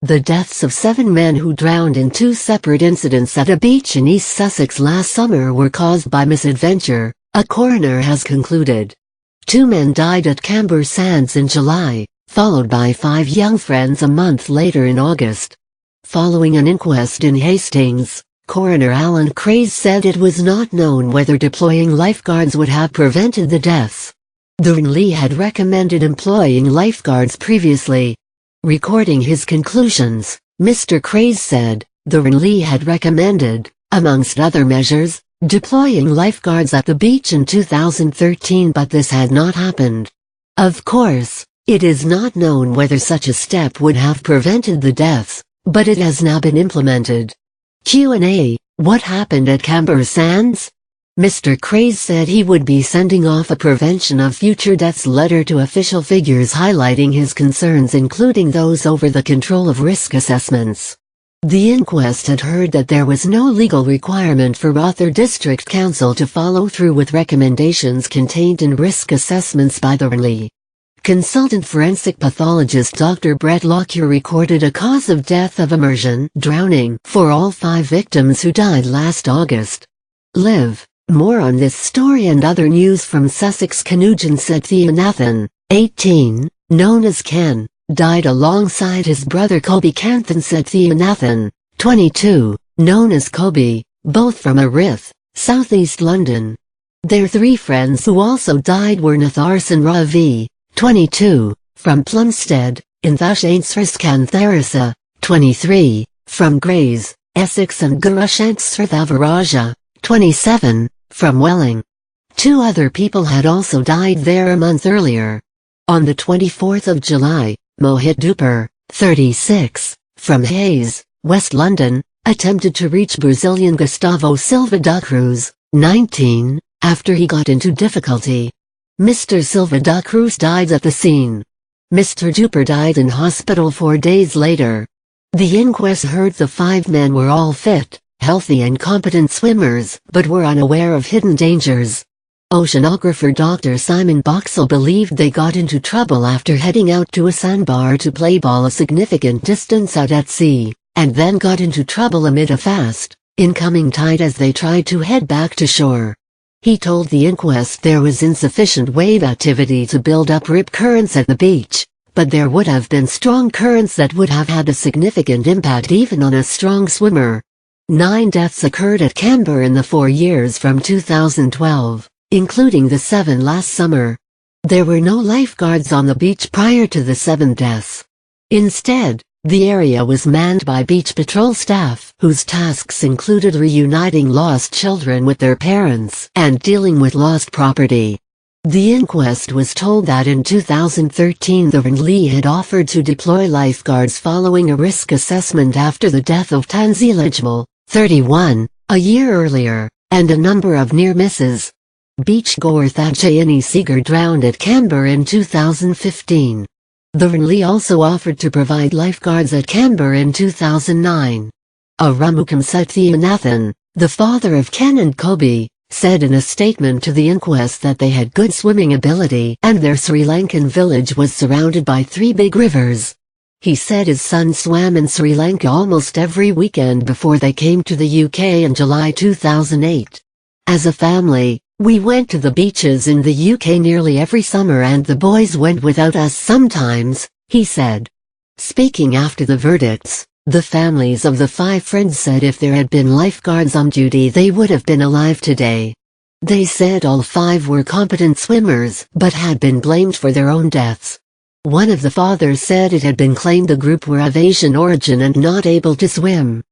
The deaths of 7 men who drowned in 2 separate incidents at a beach in East Sussex last summer were caused by misadventure, a coroner has concluded. 2 men died at Camber Sands in July, followed by 5 young friends a month later in August. Following an inquest in Hastings, Coroner Alan Craze said it was not known whether deploying lifeguards would have prevented the deaths. The Lee had recommended employing lifeguards previously. Recording his conclusions, Mr. Craze said, the Lee had recommended, amongst other measures, deploying lifeguards at the beach in 2013, but this had not happened. Of course, it is not known whether such a step would have prevented the deaths, but it has now been implemented. Q&A: What happened at Camber Sands? Mr. Craze said he would be sending off a prevention of future deaths letter to official figures highlighting his concerns, including those over the control of risk assessments. The inquest had heard that there was no legal requirement for Rother District Council to follow through with recommendations contained in risk assessments by the Lee. Consultant forensic pathologist Dr. Brett Lockyer recorded a cause of death of immersion drowning for all 5 victims who died last August. Live. More on this story and other news from Sussex. Canujan Sethianathan, 18, known as Ken, died alongside his brother Kobe Canthan Sethianathan, 22, known as Kobe, both from Erith, southeast London. Their 3 friends who also died were Natharsan Ravi, 22, from Plumstead, in Thashaintsriskan Tharisa, 23, from Grays, Essex, and Gurushantsrthavaraja, 27, from Welling. 2 other people had also died there a month earlier. On the 24th of July, Mohit Duper, 36, from Hayes, West London, attempted to reach Brazilian Gustavo Silva da Cruz, 19, after he got into difficulty. Mr. Silva da Cruz died at the scene. Mr. Duper died in hospital 4 days later. The inquest heard the 5 men were all fit, healthy and competent swimmers, but were unaware of hidden dangers. Oceanographer Dr. Simon Boxall believed they got into trouble after heading out to a sandbar to play ball a significant distance out at sea, and then got into trouble amid a fast, incoming tide as they tried to head back to shore. He told the inquest there was insufficient wave activity to build up rip currents at the beach, but there would have been strong currents that would have had a significant impact even on a strong swimmer. 9 deaths occurred at Camber in the 4 years from 2012, including the 7 last summer. There were no lifeguards on the beach prior to the 7 deaths. Instead, the area was manned by beach patrol staff, whose tasks included reuniting lost children with their parents and dealing with lost property. The inquest was told that in 2013 the Lee had offered to deploy lifeguards following a risk assessment after the death of Tanzila Jmal, 31, a year earlier, and a number of near misses. Beachgoer Thadjayani Seeger drowned at Camber in 2015. The Lee also offered to provide lifeguards at Camber in 2009. Aramukam Sethianathan, the father of Ken and Kobe, said in a statement to the inquest that they had good swimming ability and their Sri Lankan village was surrounded by 3 big rivers. He said his son swam in Sri Lanka almost every weekend before they came to the UK in July 2008. As a family, we went to the beaches in the UK nearly every summer and the boys went without us sometimes, he said. Speaking after the verdicts, the families of the 5 friends said if there had been lifeguards on duty they would have been alive today. They said all 5 were competent swimmers but had been blamed for their own deaths. One of the fathers said it had been claimed the group were of Asian origin and not able to swim.